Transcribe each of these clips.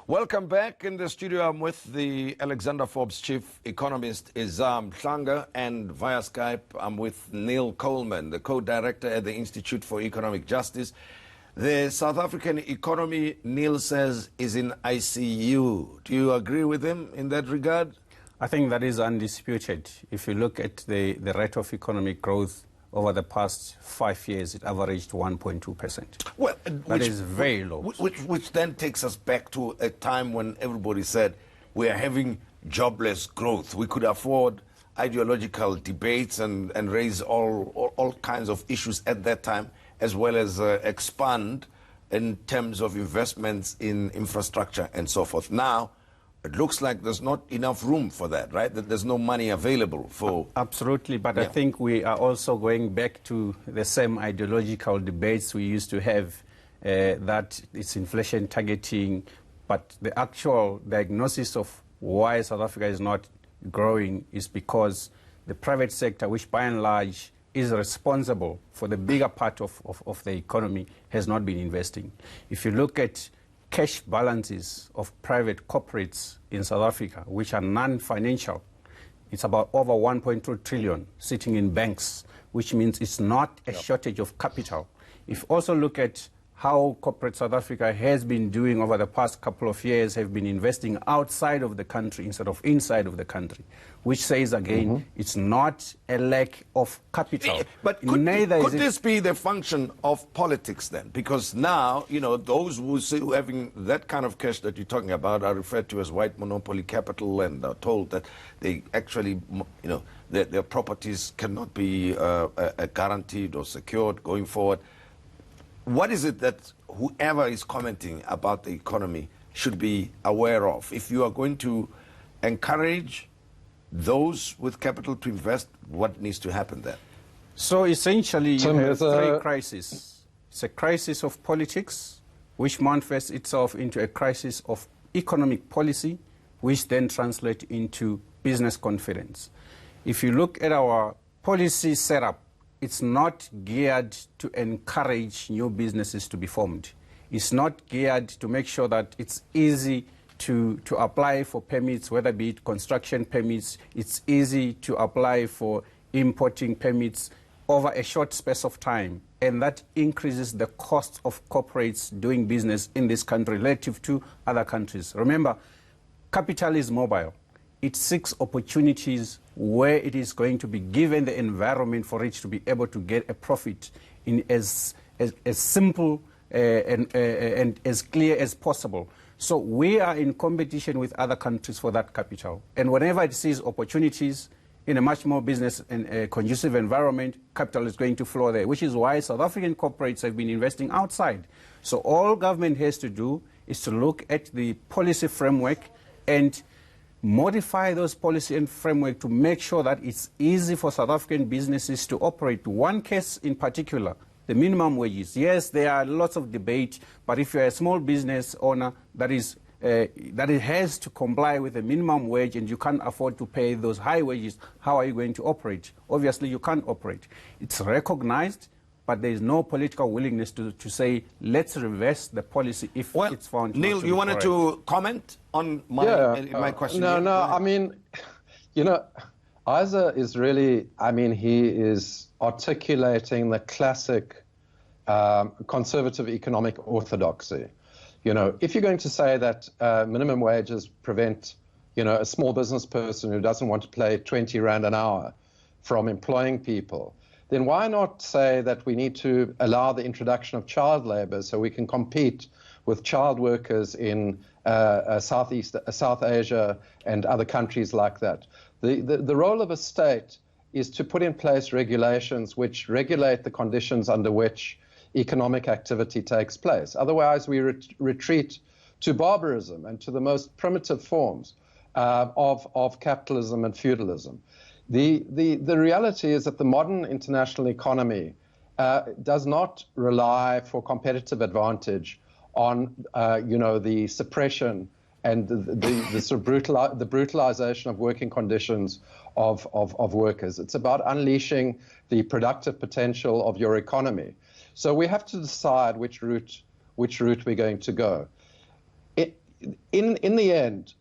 Welcome back. In the studio, I'm with the Alexander Forbes chief economist, Isaah Mhlanga, and via Skype, I'm with Neil Coleman, the co-director at the Institute for Economic Justice. The South African economy, Neil says, is in ICU. Do you agree with him in that regard? I think that is undisputed. If you look at the rate of economic growth over the past 5 years, it averaged 1.2%. Well, that is very low. Which then takes us back to a time when everybody said we are having jobless growth. We could afford ideological debates and raise all kinds of issues at that time, as well as expand in terms of investments in infrastructure and so forth. Now, it looks like there's not enough room for that, right? That there's no money available for... Absolutely, but I think we are also going back to the same ideological debates we used to have, that it's inflation targeting, but the actual diagnosis of why South Africa is not growing is because the private sector, which by and large is responsible for the bigger part of the economy, has not been investing. If you look at cash balances of private corporates in South Africa, which are non-financial, it's about over 1.2 trillion sitting in banks, which means it's not a shortage of capital. If you also look at how corporate South Africa has been doing over the past couple of years, have been investing outside of the country instead of inside of the country, which says again, it's not a lack of capital. But could this be the function of politics then? Because now, you know, those who having that kind of cash that you're talking about are referred to as white monopoly capital and are told that they actually, you know, their properties cannot be guaranteed or secured going forward. What is it that whoever is commenting about the economy should be aware of? If you are going to encourage those with capital to invest, what needs to happen there? So essentially, you have three crises. It's a crisis of politics, which manifests itself into a crisis of economic policy, which then translates into business confidence. If you look at our policy setup, it's not geared to encourage new businesses to be formed. It's not geared to make sure that it's easy to apply for permits, whether be it construction permits. It's easy to apply for importing permits over a short space of time. And that increases the cost of corporates doing business in this country relative to other countries. Remember, capital is mobile. It seeks opportunities where it is going to be given the environment for it to be able to get a profit in as simple and as clear as possible. So we are in competition with other countries for that capital. And whenever it sees opportunities in a much more business and conducive environment, capital is going to flow there, which is why South African corporates have been investing outside. So all government has to do is to look at the policy framework and modify those policy and framework to make sure that it's easy for South African businesses to operate. One case in particular, the minimum wages. Yes, there are lots of debate, but if you're a small business owner that it has to comply with the minimum wage and you can't afford to pay those high wages, how are you going to operate? Obviously, you can't operate. It's recognized, but there is no political willingness to say, let's reverse the policy if it's found. Neil, you wanted to comment on my question? No, I mean, you know, Isaah is really, I mean, he is articulating the classic conservative economic orthodoxy. You know, if you're going to say that minimum wages prevent, you know, a small business person who doesn't want to pay 20 Rand an hour from employing people, then why not say that we need to allow the introduction of child labor so we can compete with child workers in South Asia and other countries like that? The role of a state is to put in place regulations which regulate the conditions under which economic activity takes place. Otherwise, we retreat to barbarism and to the most primitive forms of capitalism and feudalism. The reality is that the modern international economy does not rely for competitive advantage on you know, the suppression and the sort of brutalization of working conditions of workers. It's about unleashing the productive potential of your economy. So we have to decide which route we're going to go. in the end,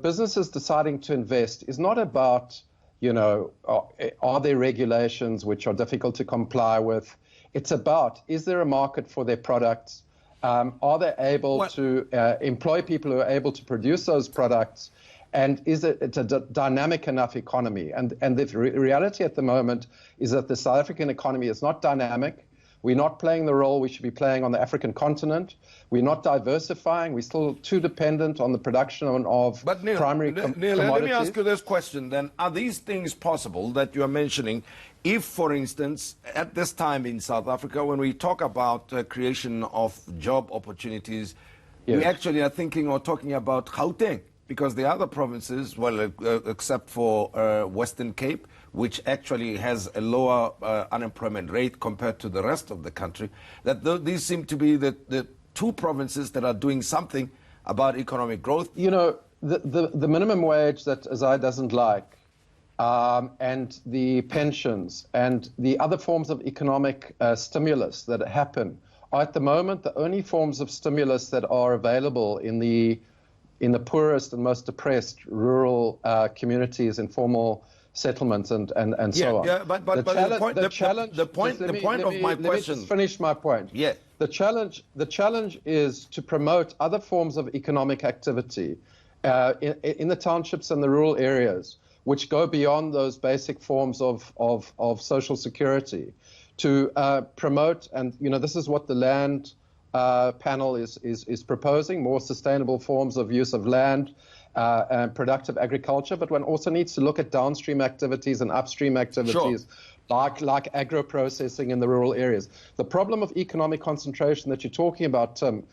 businesses deciding to invest is not about, are there regulations which are difficult to comply with? It's about, is there a market for their products? Are they able to employ people who are able to produce those products? And is it's a dynamic enough economy? And the reality at the moment is that the South African economy is not dynamic. We're not playing the role we should be playing on the African continent. We're not diversifying. We're still too dependent on the production of primary commodities. Let me ask you this question then. Are these things possible that you are mentioning if, for instance, at this time in South Africa, when we talk about creation of job opportunities, we actually are thinking or talking about Gauteng? Because the other provinces, well, except for Western Cape, which actually has a lower unemployment rate compared to the rest of the country, that these seem to be the two provinces that are doing something about economic growth. The minimum wage that Isaah doesn't like, and the pensions and the other forms of economic stimulus that happen are at the moment the only forms of stimulus that are available in the poorest and most depressed rural communities, informal settlements, and so on. Yeah, but the point of my question. Let me just finish my point. Yeah. The challenge is to promote other forms of economic activity in the townships and the rural areas, which go beyond those basic forms of social security, to promote, and this is what the land panel is proposing, more sustainable forms of use of land and productive agriculture, but one also needs to look at downstream activities and upstream activities, like agro-processing in the rural areas. The problem of economic concentration that you're talking about, Tim,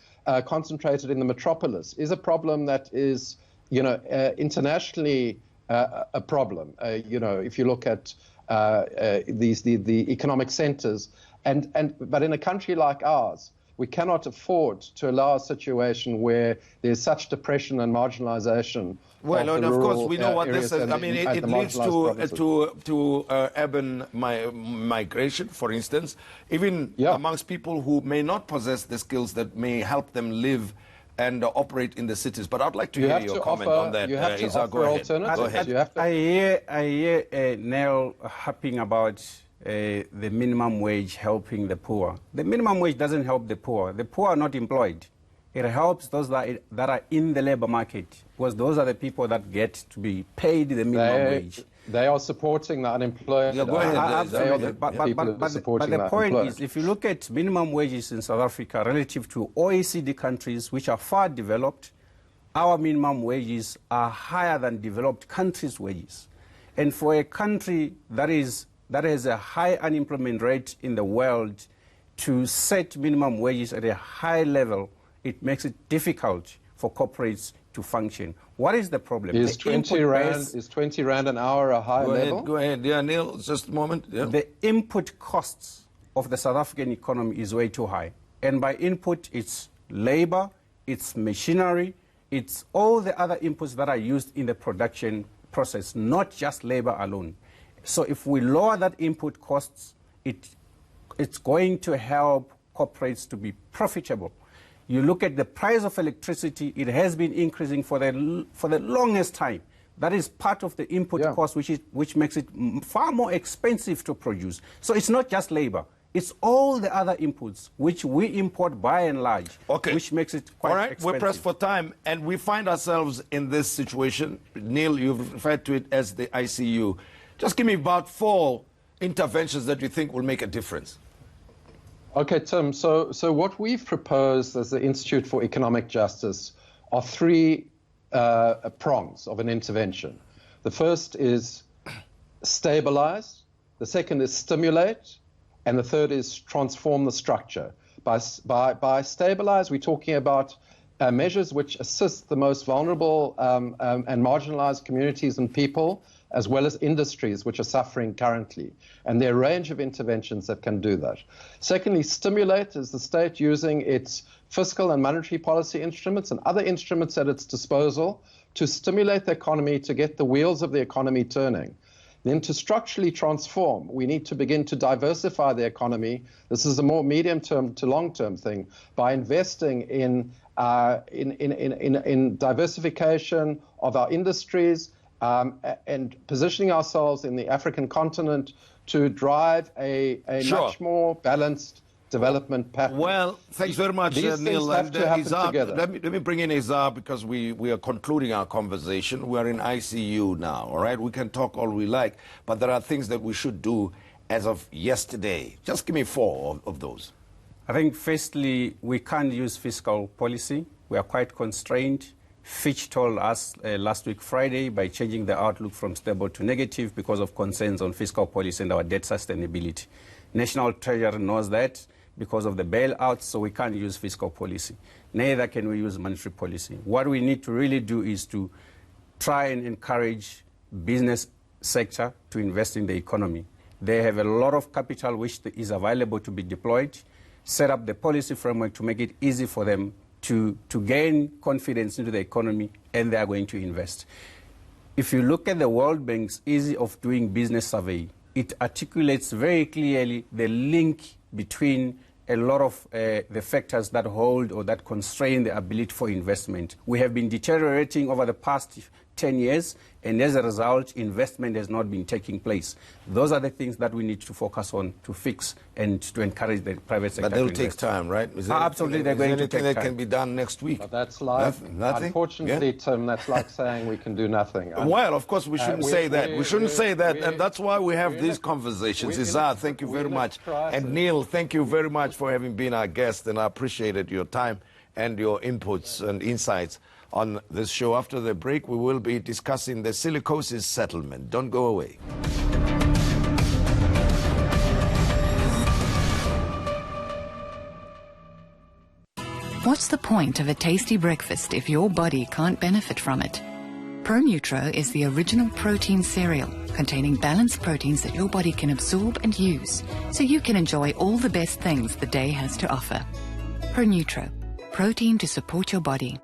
concentrated in the metropolis, is a problem that is, internationally a problem. If you look at the economic centers, but in a country like ours, we cannot afford to allow a situation where there's such depression and marginalization. Well, and of course, we know what this is. I mean, it leads to urban migration, for instance, even amongst people who may not possess the skills that may help them live and operate in the cities. But I'd like to hear your comment on that. Isaah, go ahead. I hear Neil harping about the minimum wage helping the poor. The minimum wage doesn't help the poor. The poor are not employed. It helps those that are in the labor market, because those are the people that get to be paid the minimum wage. They are supporting the unemployed. Yeah, go ahead. But the point is, if you look at minimum wages in South Africa relative to OECD countries, which are far developed, our minimum wages are higher than developed countries' wages. And for a country that has a high unemployment rate in the world, to set minimum wages at a high level, it makes it difficult for corporates to function. What is the problem? Is 20 rand an hour a high level? Go ahead. Yeah, Neil, just a moment. Yeah. The input costs of the South African economy is way too high. And by input, it's labor, it's machinery, it's all the other inputs that are used in the production process, not just labor alone. So if we lower that input costs, it's going to help corporates to be profitable. You look at the price of electricity, it has been increasing for the longest time. That is part of the input cost, which makes it far more expensive to produce. So it's not just labor. It's all the other inputs, which we import by and large, which makes it quite expensive. We're pressed for time, and we find ourselves in this situation. Neil, you've referred to it as the ICU. Just give me about 4 interventions that you think will make a difference. Okay, Tim, so what we've proposed as the Institute for Economic Justice are 3 prongs of an intervention. The first is stabilize, the second is stimulate, and the third is transform the structure. By stabilize, we're talking about measures which assist the most vulnerable and marginalized communities and people, as well as industries which are suffering currently. And there are a range of interventions that can do that. Secondly, stimulate is the state using its fiscal and monetary policy instruments and other instruments at its disposal to stimulate the economy, to get the wheels of the economy turning. Then to structurally transform, we need to begin to diversify the economy. This is a more medium-term to long-term thing, by investing in in diversification of our industries, and positioning ourselves in the African continent to drive a much more balanced development pattern. Well, thanks very much, These Neil. things have to happen Isaah, together. let me bring in Isaah, because we are concluding our conversation. We are in ICU now, all right? We can talk all we like, but there are things that we should do as of yesterday. Just give me 4 of those. I think, firstly, we can't use fiscal policy. We are quite constrained. Fitch told us last week Friday by changing the outlook from stable to negative because of concerns on fiscal policy and our debt sustainability. National Treasury knows that because of the bailouts, so we can't use fiscal policy. Neither can we use monetary policy. What we need to really do is to try and encourage business sector to invest in the economy. They have a lot of capital which is available to be deployed. Set up the policy framework to make it easy for them to gain confidence into the economy, and they are going to invest. If you look at the World Bank's Ease of Doing Business survey, it articulates very clearly the link between a lot of the factors that hold or that constrain the ability for investment. We have been deteriorating over the past 10 years, and as a result, investment has not been taking place. Those are the things that we need to focus on to fix and to encourage the private sector But they'll to take invest. time, right? Absolutely, they're going to take anything that time. can be done next week? But that's like, Nothing? unfortunately, Yeah? Tim, that's like saying we can do nothing. Well, of course, we shouldn't say that. We shouldn't say that, and that's why we have these conversations. Isaah, thank you very much. And Neil, thank you very much for having been our guest, and I appreciated your time and your inputs and insights on this show. After the break, we will be discussing the silicosis settlement. Don't go away. What's the point of a tasty breakfast if your body can't benefit from it? ProNutro is the original protein cereal containing balanced proteins that your body can absorb and use, so you can enjoy all the best things the day has to offer. ProNutro, protein to support your body.